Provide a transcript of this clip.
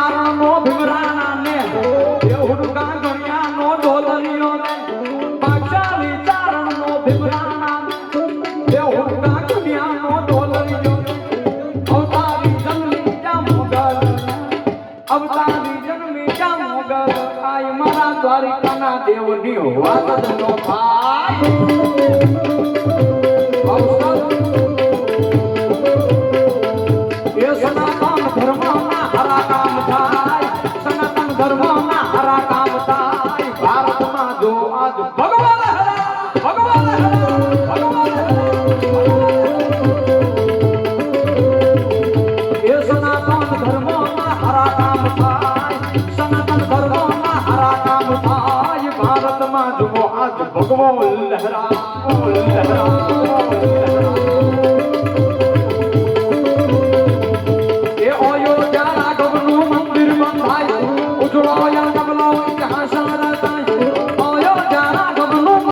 ચારણ નો ભીમરાણા ને દેવડુકા ગણ્યા નો ઢોલરિયો ને બાદશાહી ચારણ નો ભીમરાણા દેવડુકા ગણ્યા નો ઢોલરિયો અવતારી જન્મી જા મોગલ અવતારી જન્મી જા મોગલ આય મારા દ્વારિકાના દેવની વાત નો ભાઈ સનાતન ધર્મના હરા કામ થાય સનાતન ધર્મના હરા કામ થાય ભારતમાં જો આજ ભગવાન હરા ભગવાન હરા ભગવાન એ સનાતન ધર્મના હરા કામ થાય સનાતન ધર્મના હરા કામ થાય ભારતમાં જો આજ ભગવાન લહેરા